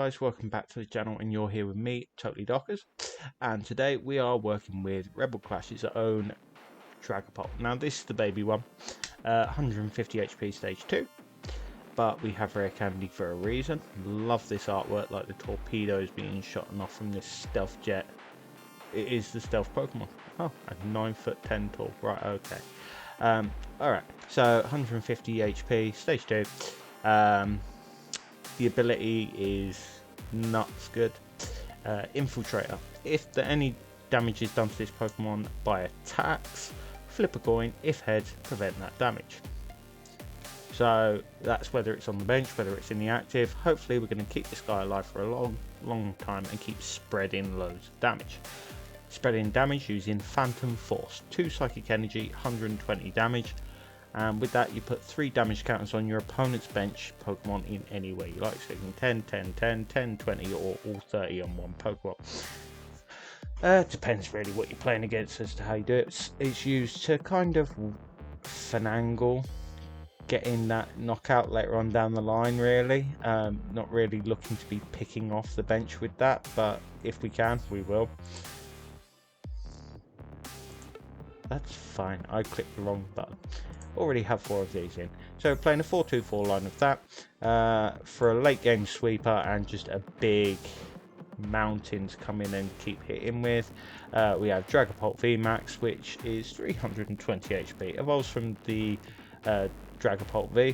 guys, welcome back to the channel, and you're here with me, Totally Dockers, and today we are working with Rebel Clash's own Dragapult. Now this is the baby one, 150 HP stage 2, but we have Rare Candy for a reason. Love this artwork, like the torpedoes being shot off from this stealth jet. It is the stealth Pokemon. Oh, a 9'10" tall, right, okay. Alright, so 150 HP, stage 2. The ability is nuts good. Infiltrator. If any damage is done to this Pokemon by attacks, flip a coin. If heads, prevent that damage. So that's whether it's on the bench, whether it's in the active. Hopefully we're going to keep this guy alive for a long time and keep spreading loads of damage. Spreading damage using Phantom Force. 2 Psychic Energy, 120 damage. And with that you put 3 damage counters on your opponent's bench Pokemon in any way you like. So you can 10, 10, 10, 10, 20 or all 30 on one Pokemon. Depends really what you're playing against as to how you do it. It's used to kind of finagle getting that knockout later on down the line really. Not really looking to be picking off the bench with that, but if we can, we will. That's fine, I clicked the wrong button. Already have 4 of these in, so playing a 4-2-4 line of that for a late game sweeper and just a big mountain to come in and keep hitting with. We have Dragapult VMAX, which is 320 HP, evolves from the Dragapult V.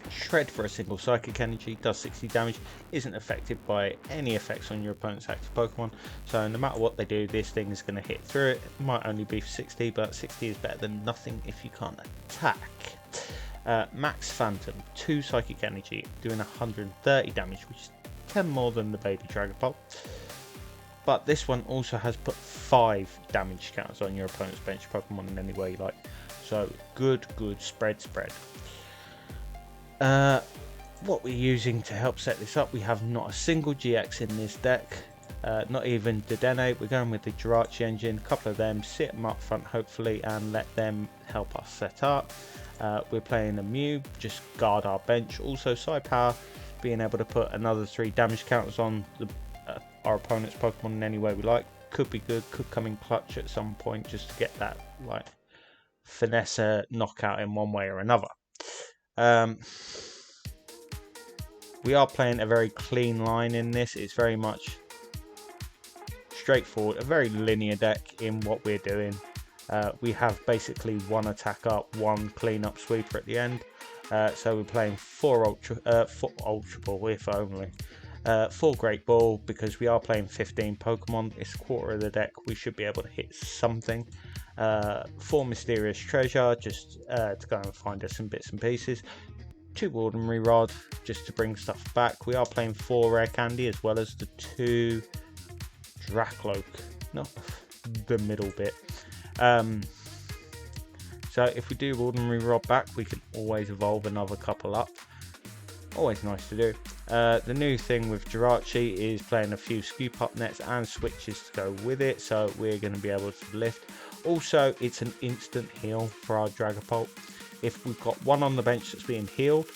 Shred for a single Psychic Energy, does 60 damage, isn't affected by any effects on your opponent's active Pokemon, so no matter what they do, this thing is going to hit through it. It might only be for 60, but 60 is better than nothing if you can't attack. Max Phantom, 2 Psychic Energy, doing 130 damage, which is 10 more than the baby Dragapult. But this one also has put 5 damage counters on your opponent's bench Pokemon in any way you like, so good spread. What we're using to help set this up, we have not a single GX in this deck, not even Dedenne. We're going with the Jirachi engine, a couple of them, sit them up front hopefully and let them help us set up. We're playing a Mew, just guard our bench. Also side power, being able to put another 3 damage counters on our opponent's Pokemon in any way we like. Could be good, could come in clutch at some point just to get that like finesse knockout in one way or another. We are playing a very clean line in this. It's very much straightforward, a very linear deck in what we're doing. We have basically 1 attack up, 1 clean up sweeper at the end. So we're playing 4 Ultra Ball if only. 4 Great Ball because we are playing 15 Pokemon. It's a quarter of the deck. We should be able to hit something. 4 Mysterious Treasure just to go and find us some bits and pieces. 2 Ordinary Rod just to bring stuff back. We are playing 4 Rare Candy as well as the 2 Drakloak, not the middle bit. So if we do Ordinary Rod back, we can always evolve another couple up. Always nice to do. The new thing with Jirachi is playing a few scoop up nets and switches to go with it, so we're going to be able to lift. Also, it's an instant heal for our Dragapult. If we've got one on the bench that's being healed,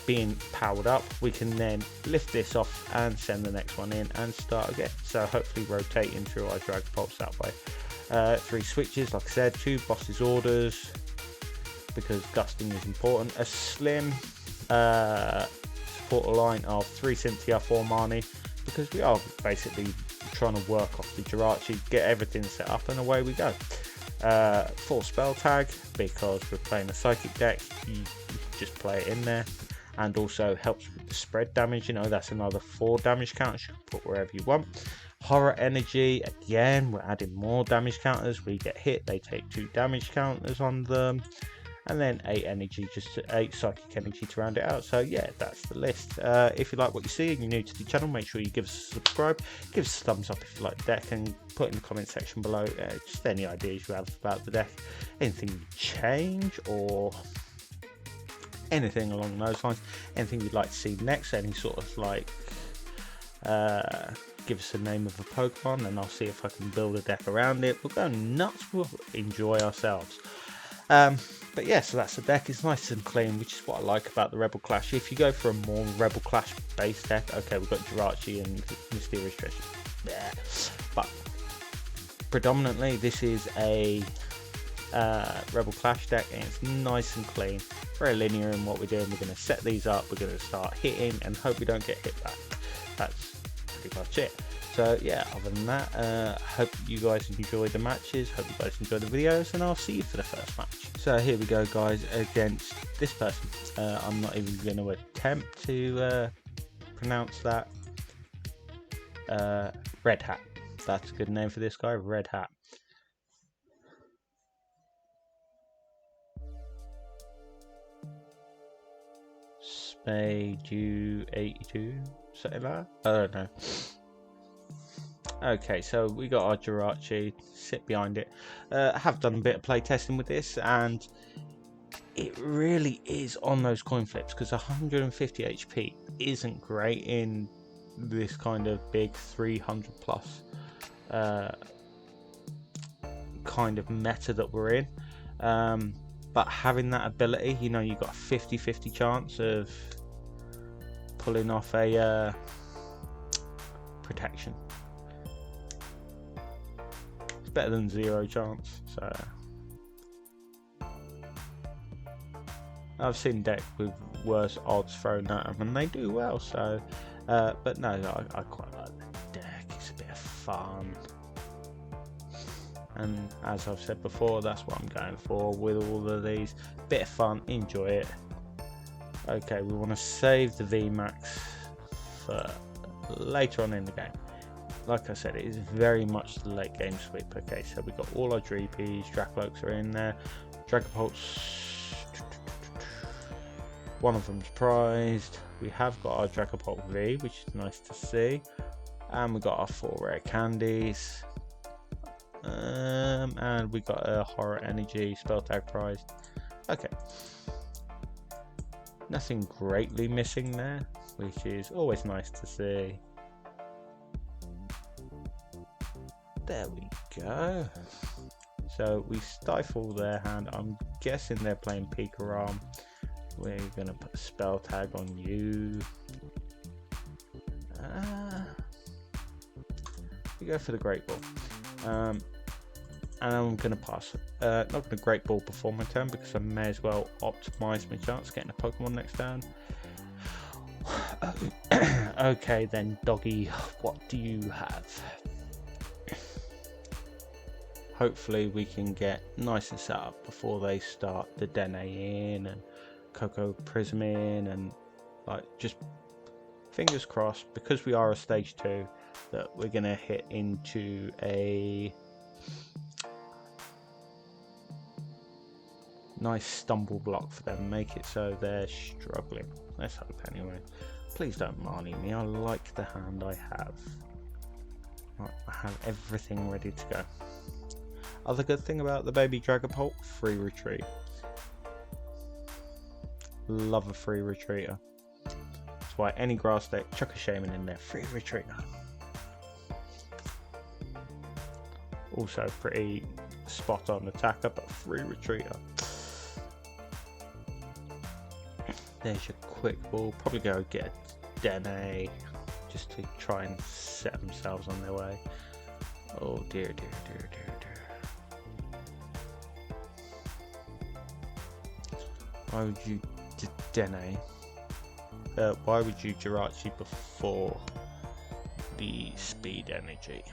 being powered up, we can then lift this off and send the next one in and start again. So hopefully rotating through our Dragapults that way. 3 switches, like I said, 2 Boss's Orders, because gusting is important. A slim supporter line of 3 Cynthia, 4 Marnie, because we are basically trying to work off the Jirachi, get everything set up, and away we go. 4 Spell Tag, because we're playing a Psychic deck, you just play it in there, and also helps with the spread damage. You know, that's another 4 damage counters you can put wherever you want. Horror Energy, again, we're adding more damage counters. We get hit, they take 2 damage counters on them, and then 8 energy, just 8 Psychic Energy to round it out. So yeah, that's the list. If you like what you see and you're new to the channel, make sure you give us a subscribe, give us a thumbs up if you like the deck, and put in the comment section below just any ideas you have about the deck, anything you change or anything along those lines, anything you'd like to see next, any sort of like give us the name of a Pokemon and I'll see if I can build a deck around it. We'll go nuts, we'll enjoy ourselves. But yeah, so that's the deck. It's nice and clean, which is what I like about the Rebel Clash. If you go for a more Rebel Clash based deck, okay, we've got Jirachi and Mysterious Treasure. Yeah. But predominantly, this is a Rebel Clash deck, and it's nice and clean, very linear in what we're doing. We're going to set these up, we're going to start hitting, and hope we don't get hit back. That's pretty much it. So yeah, other than that, hope you guys enjoyed the matches, hope you guys enjoyed the videos, and I'll see you for the first match. So here we go, guys, against this person. I'm not even going to attempt to pronounce that. Red Hat. That's a good name for this guy, Red Hat. Spade 82, something like that. I don't know. Okay, so we got our Jirachi, sit behind it. I have done a bit of play testing with this, and it really is on those coin flips, because 150 HP isn't great in this kind of big 300 plus kind of meta that we're in. But having that ability, you know, you've got a 50-50 chance of pulling off a protection. It's better than 0 chance. So I've seen decks with worse odds thrown at them, and they do well. So, but no, I quite like the deck. It's a bit of fun. And as I've said before, that's what I'm going for with all of these. Bit of fun, enjoy it. Okay, we want to save the VMAX for later on in the game. Like I said, it is very much the late game sweep. Okay, so we've got all our Dreepies, Drakloaks are in there. Dragapults, one of them's prized. We have got our Dragapult V, which is nice to see. And we've got our 4 rare candies. And we got a horror energy spell tag prize. Okay, nothing greatly missing there, which is always nice to see. There we go. So we stifle their hand. I'm guessing they're playing Pikaram. We're gonna put a spell tag on you. We go for the Great Ball. And I'm going to pass. Not going to Great Ball before my turn, because I may as well optimise my chance of getting a Pokemon next turn. Okay then, doggy, what do you have? Hopefully we can get nice and set up before they start the Dene in and Coco Prism in, and like, just fingers crossed, because we are a stage 2, that we're going to hit into a nice stumble block for them, make it so they're struggling. Let's hope anyway. Please don't Marnie me, I like the hand I have. Right, I have everything ready to go. Other good thing about the baby Dragapult, free retreat. Love a free retreater. That's why any grass deck, chuck a shaman in there, free retreater. Also pretty spot on attacker, but free retreater. There's your quick ball. Probably go get a Dene just to try and set themselves on their way. Oh dear, dear, dear, dear, dear. Why would you Dene? Why would you Jirachi before the speed energy?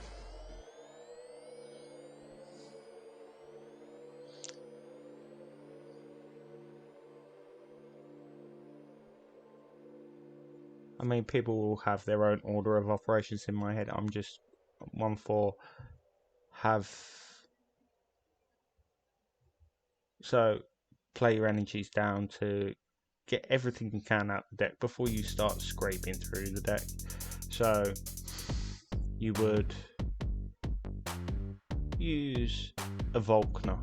I mean, people will have their own order of operations in my head. I'm just one for have. So play your energies down to get everything you can out the deck before you start scraping through the deck. So you would use a Volkner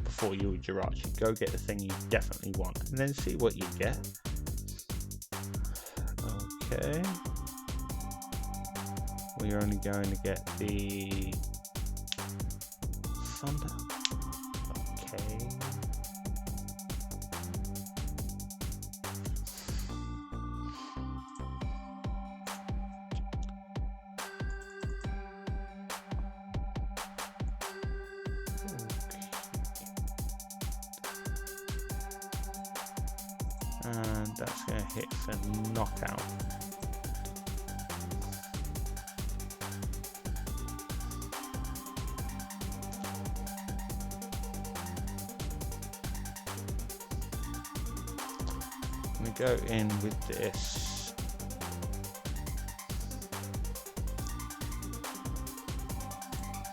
before you would Jirachi. Go get the thing you definitely want, and then see what you get. Okay, we're only going to get the Thunder. Okay, And that's going to hit for knockout. We go in with this.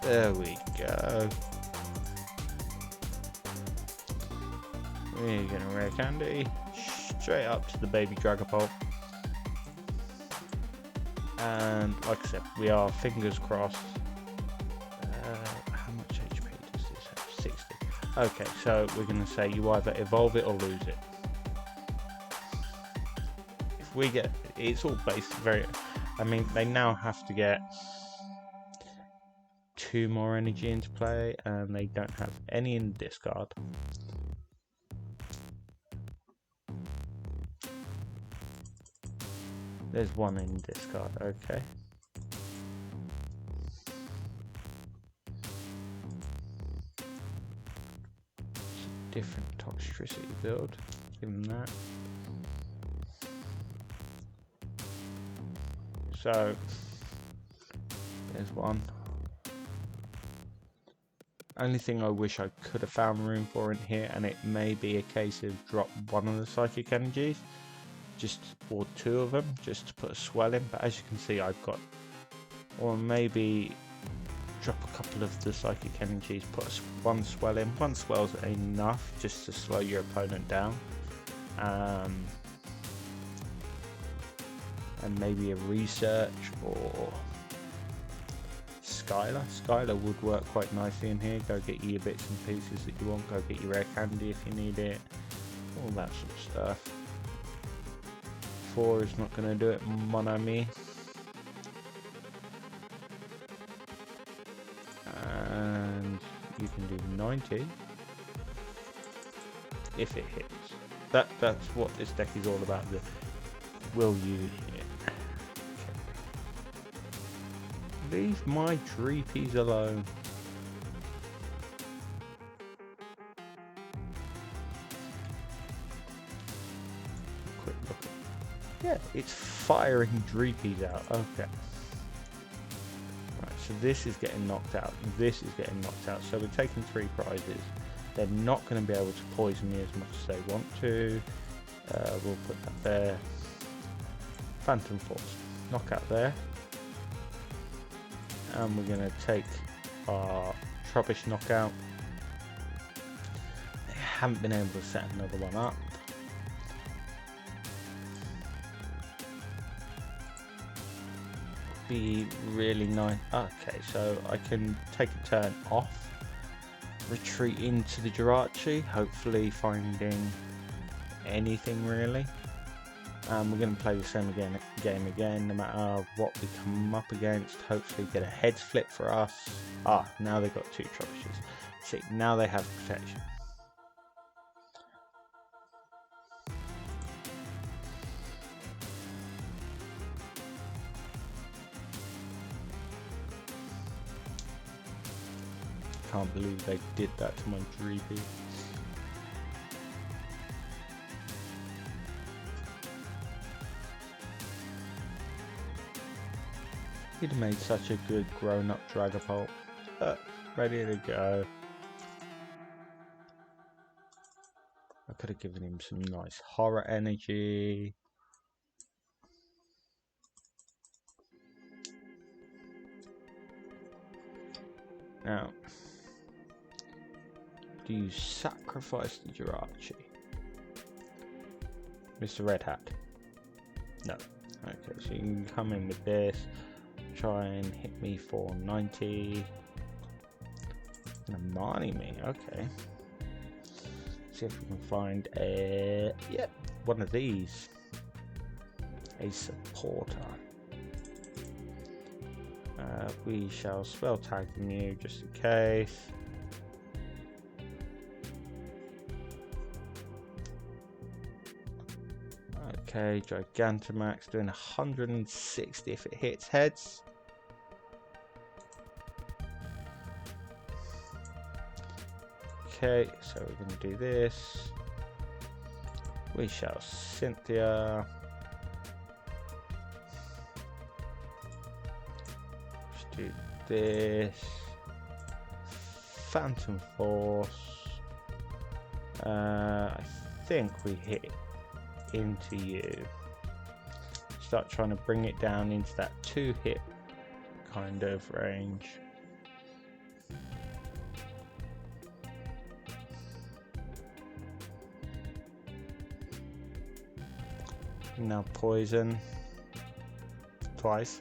There we go. We're gonna Rare Candy straight up to the baby Dragapult. And like I said, we are fingers crossed. How much HP does this have? 60. Okay, so we're gonna say you either evolve it or lose it. We get, it's all based very, I mean, they now have to get 2 more energy into play, and they don't have any in discard. There's 1 in discard, okay. It's a different toxicity build, give them that. So, there's 1. Only thing I wish I could have found room for in here, and it may be a case of drop 1 of the psychic energies, or 2 of them, just to put a swell in. But as you can see, I've got, or maybe drop a couple of the psychic energies, put 1 swell in. 1 swell's enough just to slow your opponent down. And maybe a research or Skylar would work quite nicely in here. Go get your bits and pieces that you want, go get your Rare Candy if you need it, all that sort of stuff. 4 is not going to do it, mon ami. And you can do 90 if it hits. That's what this deck is all about. Will you hit? Leave my Dreepies alone. Quick look. Yeah, it's firing Dreepies out. Okay. Right, so this is getting knocked out. This is getting knocked out. So we're taking 3 prizes. They're not going to be able to poison me as much as they want to. We'll put that there. Phantom Force. Knockout there. And we're going to take our Trubbish knockout. They haven't been able to set another one up. Be really nice. Okay, so I can take a turn off, retreat into the Jirachi, hopefully finding anything really. We're going to play the same game again, no matter what we come up against. Hopefully get a heads flip for us. Now they've got 2 Trubbishes. See, now they have protection. Can't believe they did that to my Dreepy. He'd have made such a good grown-up Dragapult. Ready to go. I could have given him some nice horror energy. Now, do you sacrifice the Jirachi? Mr. Red Hat? No. Okay, so you can come in with this. Try and hit me for 90. And Marnie me, okay. See if we can find a, yep, one of these. A supporter. We shall spell tag you just in case. Okay, Gigantamax doing 160 if it hits heads. Okay, so we're going to do this. We shall Cynthia. Let's do this. Phantom Force. I think we hit into you. Start trying to bring it down into that 2-hit kind of range. Now poison twice.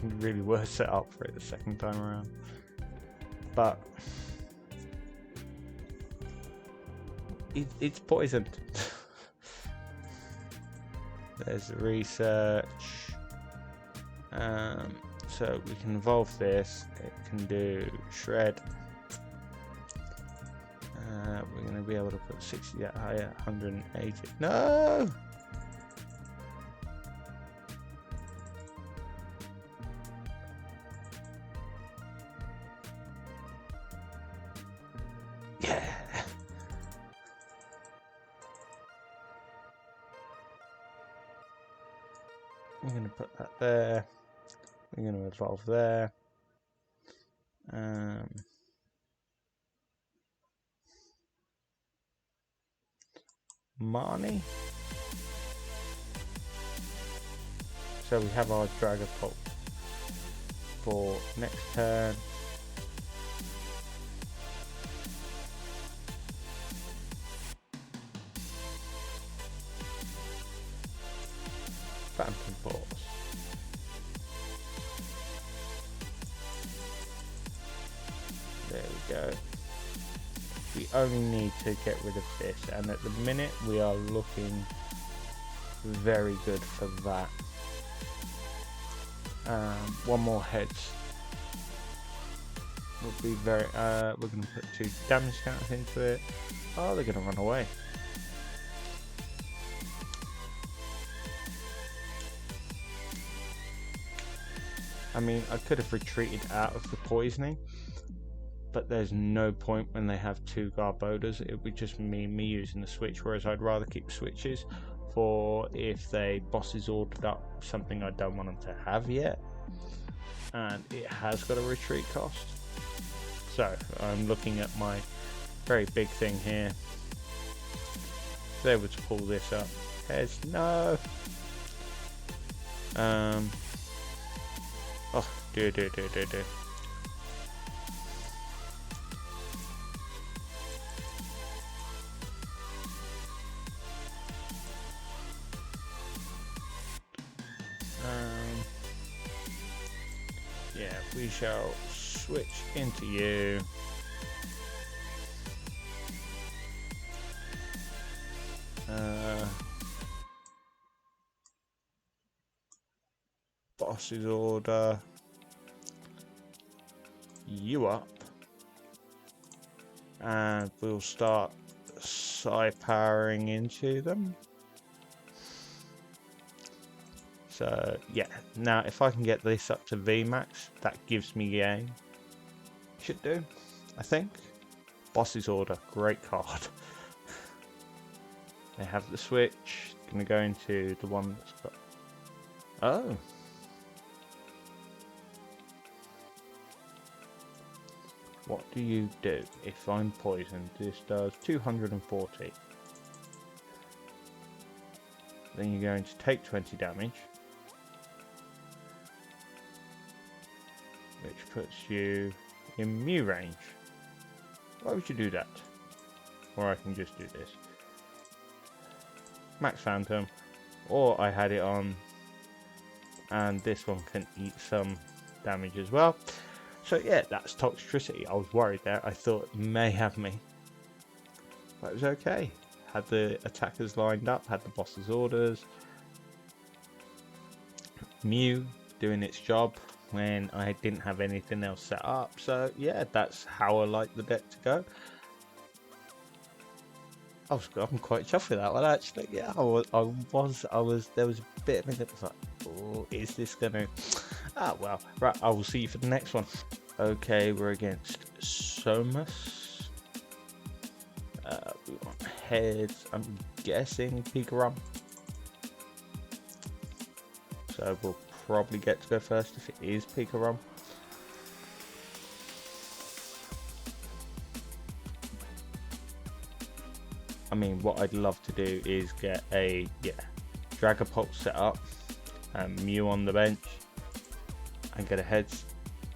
You really were set up for it the second time around, but it's poisoned. There's the research. So we can evolve this. It can do shred. We're going to be able to put 60 that higher, 180. No! Yeah! We're going to put that there. We're going to evolve there. Marnie. So we have our Dragapult for next turn. Phantom Force. There we go. We only need to get rid of this, and at the minute we are looking very good for that. One more heads would be very. We're going to put 2 damage counters into it. Oh, they're going to run away. I mean, I could have retreated out of the poisoning, but there's no point when they have 2 Garbodors. It would just mean me using the switch, whereas I'd rather keep switches for if they bosses ordered up something I don't want them to have yet, and it has got a retreat cost. So I'm looking at my very big thing here. If they were to pull this up, heads, no. Oh, do. Yeah, we shall switch into you. Boss's order. You up. And we'll start Psy-powering into them. So yeah, now if I can get this up to VMAX, that gives me game. Should do, I think. Boss's Order, great card. They have the switch. Gonna go into the one that's got. Oh. What do you do if I'm poisoned? This does 240. Then you're going to take 20 damage, which puts you in Mew range. Why would you do that? Or I can just do this. Max Phantom, or I had it on, and this one can eat some damage as well. So yeah, that's Toxicity. I was worried there. I thought it may have me, but it was okay. Had the attackers lined up, had the boss's orders. Mew doing its job when I didn't have anything else set up. So yeah, that's how I like the deck to go. I'm quite chuffed with that one actually. Yeah, I was. There was a bit of me that was like, oh, is this gonna? Ah well, right. I will see you for the next one. Okay, we're against Somus. we want heads. I'm guessing Pikarum. So we'll probably get to go first if it is Pikarum. I mean, what I'd love to do is get a Dragapult set up, and Mew on the bench, and get a heads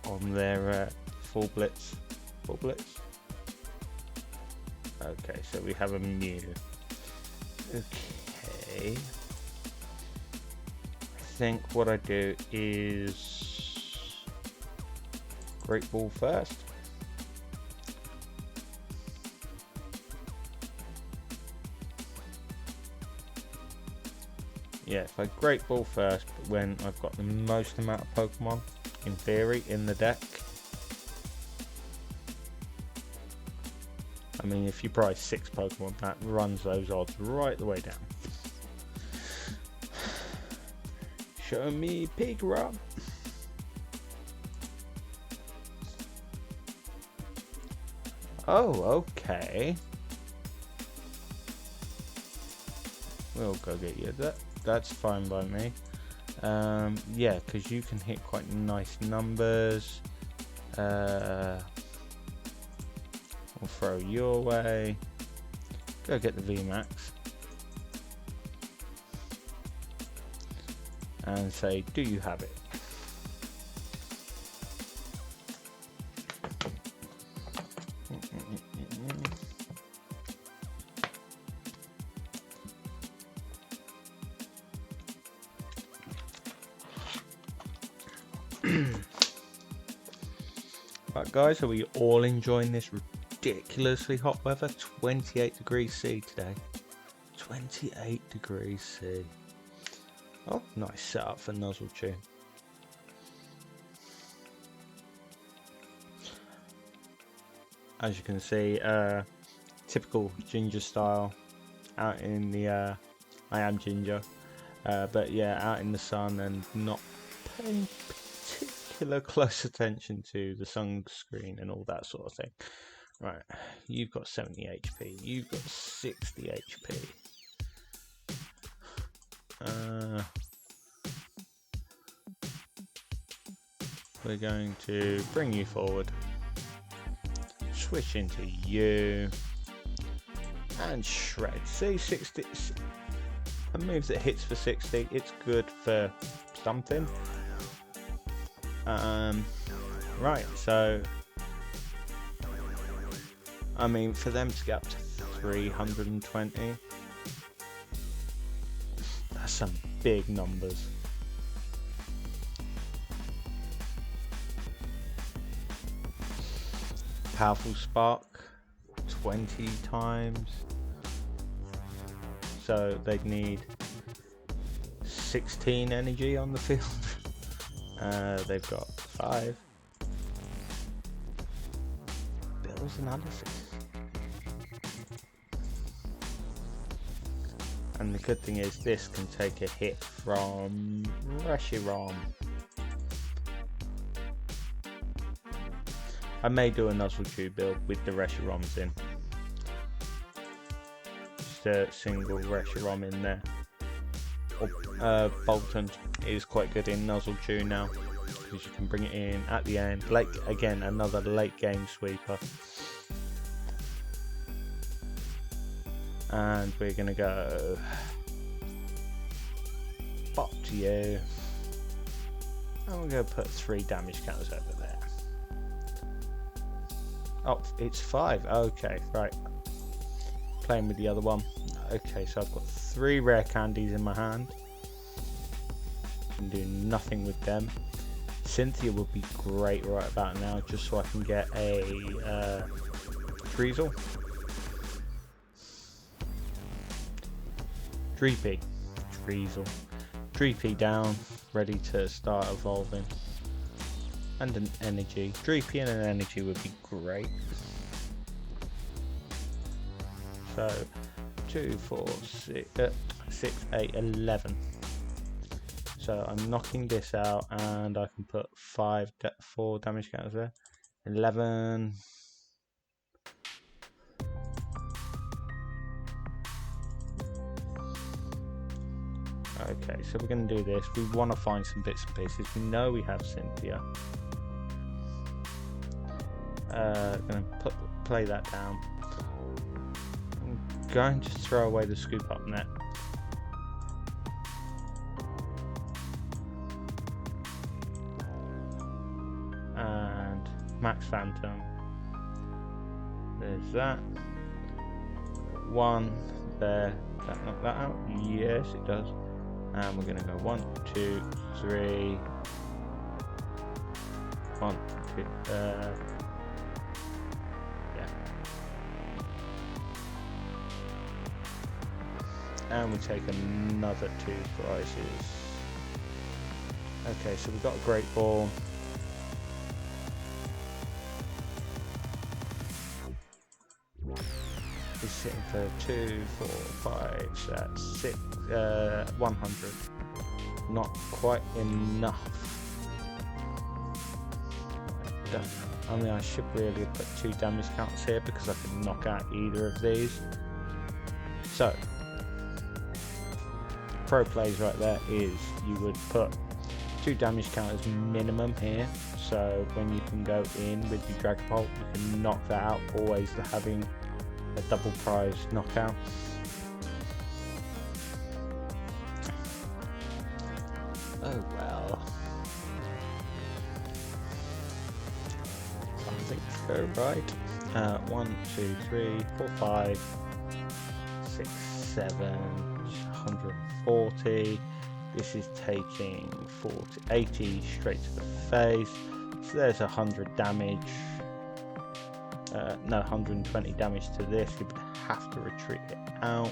on their full blitz. Full blitz. Okay, so we have a Mew. Okay. I think what I do is Great Ball first. Yeah, if I Great Ball first, when I've got the most amount of Pokemon, in theory, in the deck. I mean, if you prize 6 Pokemon, that runs those odds right the way down. Show me Pikarum. Oh, okay. We'll go get you. That's fine by me. Yeah, because you can hit quite nice numbers. We'll throw your way. Go get the VMAX. And say, do you have it? Right guys, are we all enjoying this ridiculously hot weather? 28 degrees C today. 28 degrees C. Oh, nice setup for Nuzzle Chew. As you can see, typical ginger style out in the I am ginger, but yeah, out in the sun and not paying particular close attention to the sunscreen and all that sort of thing. Right, you've got 70 HP, you've got 60 HP. We're going to bring you forward, switch into you, and shred. See, 60, a move that hits for 60, it's good for something. Right, so I mean, for them to get up to 320, that's some big numbers. Powerful spark 20 times, so they'd need 16 energy on the field. They've got 5. Bill's analysis. And the good thing is this can take a hit from Reshiram. I may do a Nuzzle Chew build with the Reshirams in. Just a single Reshiram in there. Bolton is quite good in Nuzzle Chew now, because you can bring it in at the end. Like, again, another late game sweeper. And we're gonna go bop to you. And we're gonna put 3 damage counters over there. Oh, it's 5. Okay, right. Playing with the other one. Okay, so I've got 3 rare candies in my hand. Can do nothing with them. Cynthia would be great right about now, just so I can get a Treasel. Dreepy. Treasel. Dreepy down, ready to start evolving. And an energy. Dreepy and an energy would be great. So 2, 4, 6, 8, 11. So I'm knocking this out, and I can put 4 damage counters there. 11. Okay, so we're going to do this. We want to find some bits and pieces. We know we have Cynthia. Going to play that down. I'm going to throw away the scoop up net. And Max Phantom. There's that. One there. Does that knock that out? Yes, it does. And we're going to go 1, 2, 3. 1, 2. Yeah. And we take another 2 prizes. Okay, so we've got a Great Ball. He's sitting for 2, 4, 5, so that's 6, 100. Not quite enough. I mean, I should really put 2 damage counts here because I can knock out either of these. So, pro plays right there is you would put 2 damage counters minimum here. So when you can go in with your Dragapult, you can knock that out, always having a double prize knockout. Oh well. Something to go right. 1, 2, 3, 4, 5, 6, 7, 140. This is taking 80 straight to the face. So there's 100 damage. No, 120 damage to this. You would have to retreat it out.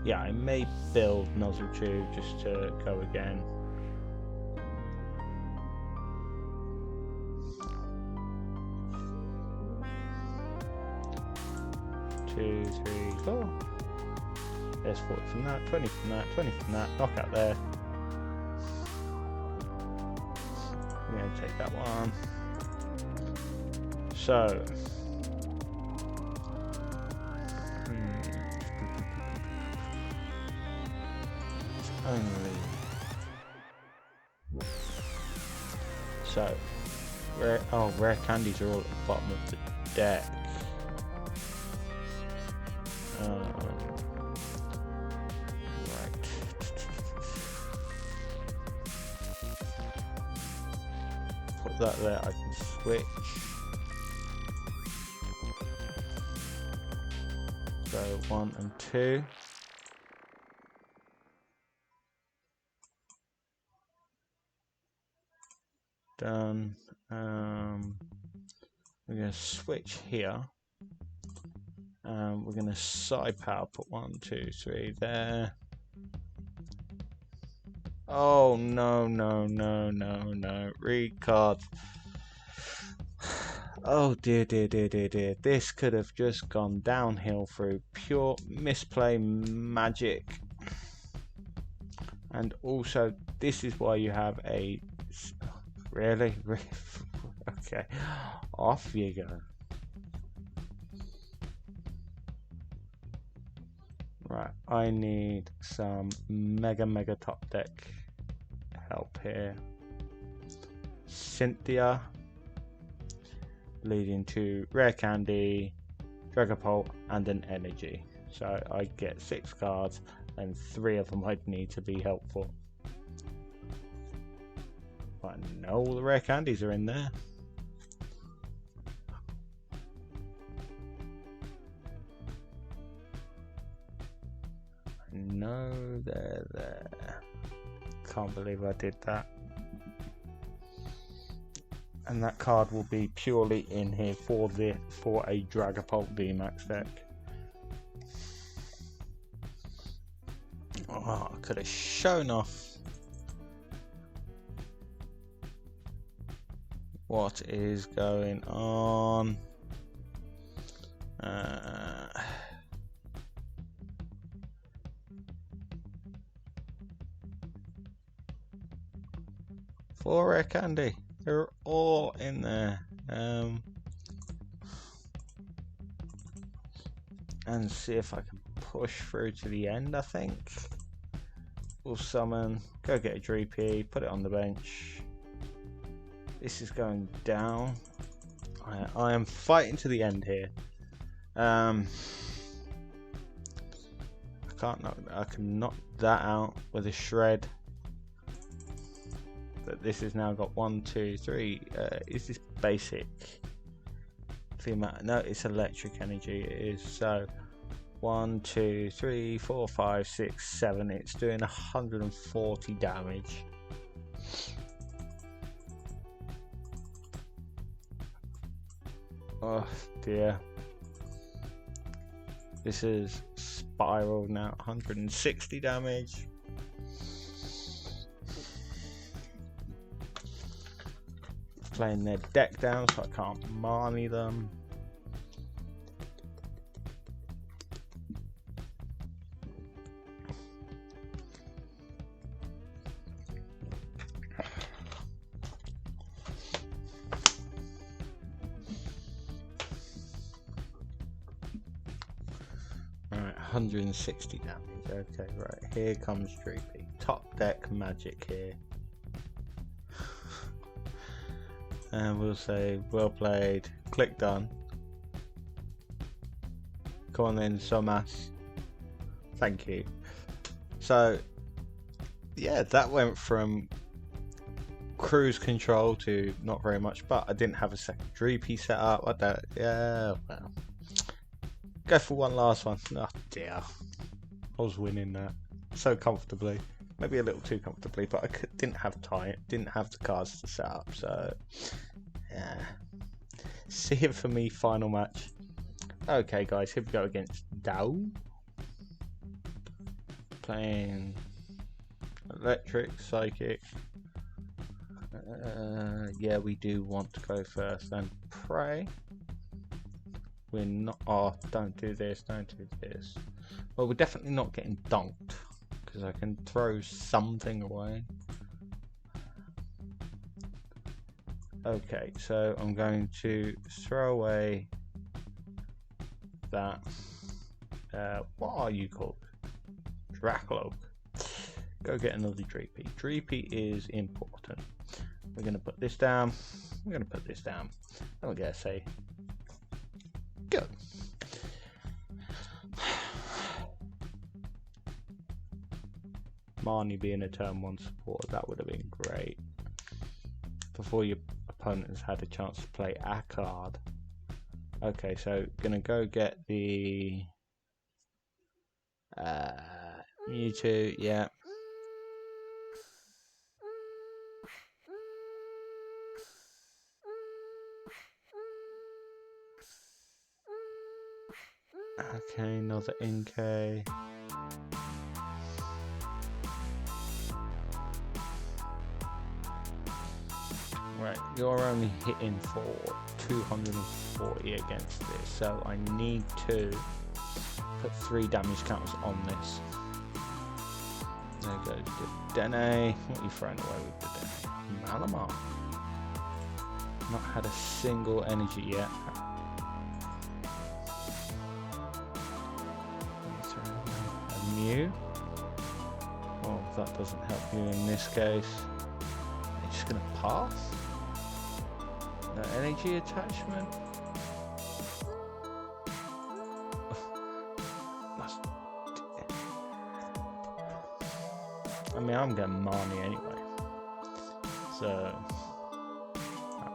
Yeah, I may build Nozzle Tube just to go again. Two, 3, 4. There's 40 from that, 20 from that, 20 from that, knock out there. I'm going to take that one. So, rare candies are all at the bottom of the deck. Right. Put that there, I can switch. So 1 and 2. Done. We're going to switch here. We're going to side power, put 1, 2, 3 there. Oh no, no, no, no, no. Read cards. Oh dear, dear, dear, dear, dear. This could have just gone downhill through pure misplay magic. And also, this is why you have a... Really? Okay. Off you go. Right, I need some mega top deck help here. Cynthia, leading to Rare Candy, Dragapult, and an Energy. So I get 6 cards, and 3 of them I'd need to be helpful. But no, all the Rare Candies are in there. No, they're there. Can't believe I did that. And that card will be purely in here for a Dragapult VMAX deck. Oh, I could have shown off what is going on. For Rare Candy, They're all in there. And see if I can push through to the end, I think. We'll summon, go get a Dreepy, put it on the bench. This is going down. I am fighting to the end here. I can knock that out with a shred. But this has now got 1, 2, 3. Is this basic? No, it's electric energy. It is. So 1, 2, 3, 4, 5, 6, 7. It's doing 140 damage. Oh dear. This is spiraled now. 160 damage. Playing their deck down, so I can't Marnie them. Alright, 160 damage. Okay, right, here comes Dreepy. Top deck magic here. And we'll say, well played, click done. Come on then, Somas. Thank you. So, yeah, that went from cruise control to not very much, but I didn't have a second Dreepy set up. Yeah, well. Go for one last one. Oh dear. I was winning that so comfortably. Maybe a little too comfortably, but I didn't have time, didn't have the cards to set up, so yeah. See it for me, final match. Okay guys, here we go against Dao. Playing electric, psychic. Yeah, we do want to go first and pray. We're not, oh, don't do this, don't do this. Well, we're definitely not getting dunked, because I can throw something away. Okay, so I'm going to throw away that. What are you called? Drakloak. Go get another Dreepy. Dreepy is important. We're going to put this down. We're going to put this down. And we're going to say, go. Marnie being a turn 1 support, that would have been great. Before your opponent has had a chance to play a card. Okay, so gonna go get the Mewtwo, yeah. Okay, another NK. Right, you're only hitting for 240 against this, so I need to put 3 damage counters on this. There goes the Dene. What are you throwing away with the Dene? Malamar. Not had a single energy yet. A Mew. Oh, that doesn't help you in this case. They're just gonna pass. No energy attachment. I mean, I'm getting Marnie anyway. So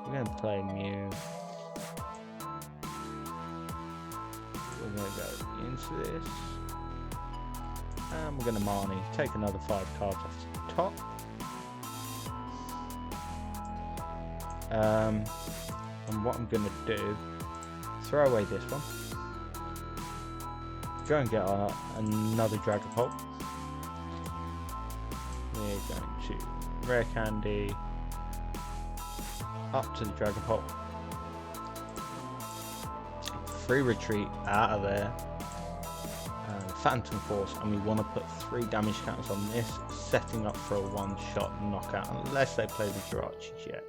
we're going to play Mew. We're going to go into this. And we're going to Marnie. Take another 5 cards off the top. And what I'm going to do, throw away this one. Go and get another Dragapult. We're going to Rare Candy, up to the Dragapult, free retreat out of there, Phantom Force, and we want to put 3 damage counters on this, setting up for a 1-shot knockout, unless they play the Jirachi jet.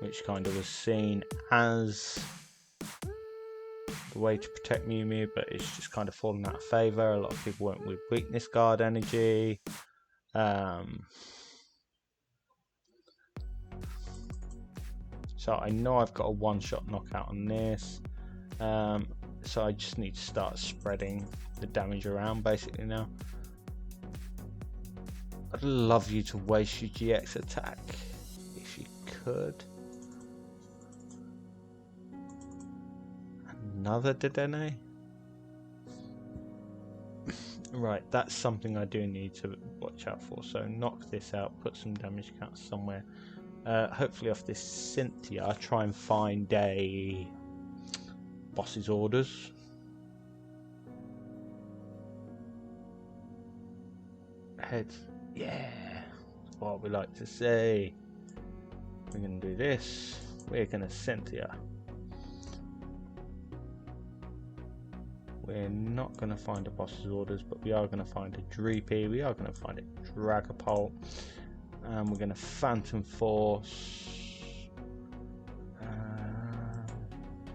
which kind of was seen as the way to protect Mew, but it's just kind of fallen out of favour. A lot of people went with weakness guard energy. So I know I've got a one-shot knockout on this. So I just need to start spreading the damage around basically now. I'd love you to waste your GX attack if you could. Another Dedenne. Right, that's something I do need to watch out for. So knock this out, put some damage counts somewhere. Hopefully off this Cynthia, try and find a boss's orders. Heads, yeah, that's what we like to see. We're going to do this. We're going to Cynthia. We're not going to find a boss's orders, but we are going to find a Dreepy. We are going to find a Dragapult. And we're going to Phantom Force.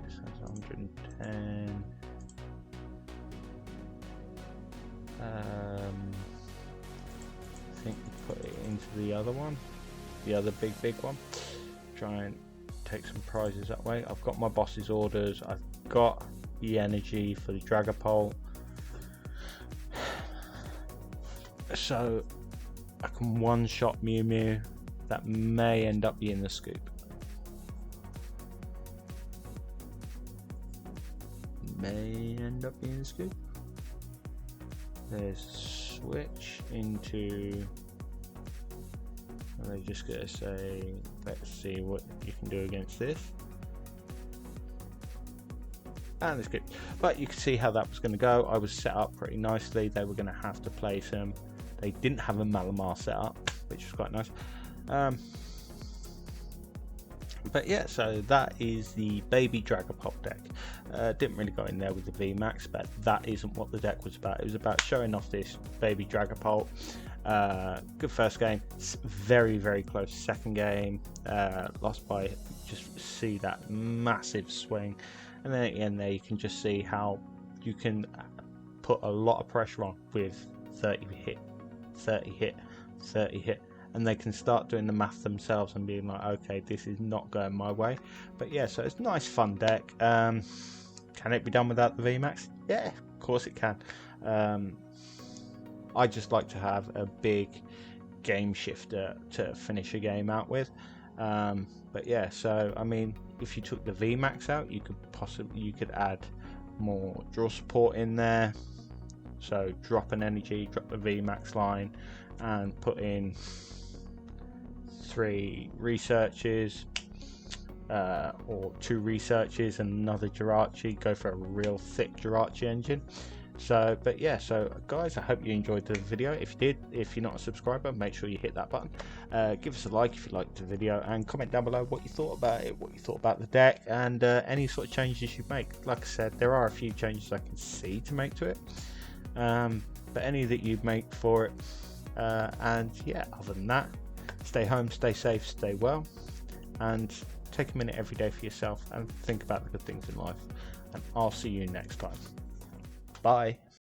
This has 110. I think we put it into the other one, the other big one. Try and take some prizes that way. I've got my boss's orders. I've got the energy for the Dragapult. So I can one-shot Mew. That may end up being the scoop. May end up being the scoop. There's switch into. And they're just gonna say, let's see what you can do against this. And it's good. But you can see how that was going to go. I was set up pretty nicely. They were going to have to place him. They didn't have a Malamar set up, which was quite nice. But yeah, so that is the baby Dragapult deck. Didn't really go in there with the VMAX, but that isn't what the deck was about. It was about showing off this baby Dragapult. Good first game, very, very close second game. Lost by, just see that massive swing. And then at the end there, you can just see how you can put a lot of pressure on with 30 hit, 30 hit, 30 hit. And they can start doing the math themselves and being like, okay, this is not going my way. But yeah, so it's a nice, fun deck. Can it be done without the VMAX? Yeah, of course it can. I just like to have a big game shifter to finish a game out with. But yeah, so I mean, if you took the VMAX out, you could add more draw support in there. So drop an energy, drop the VMAX line, and put in 3 researches, or 2 researches and another Jirachi. Go for a real thick Jirachi engine. So, but yeah, so guys, I hope you enjoyed the video. If you did, if you're not a subscriber, make sure you hit that button. Give us a like if you liked the video, and comment down below what you thought about it, what you thought about the deck, and any sort of changes you make. Like I said, there are a few changes I can see to make to it, but any that you make for it, and yeah, other than that, stay home, stay safe, stay well, and take a minute every day for yourself and think about the good things in life. And I'll see you next time. Bye.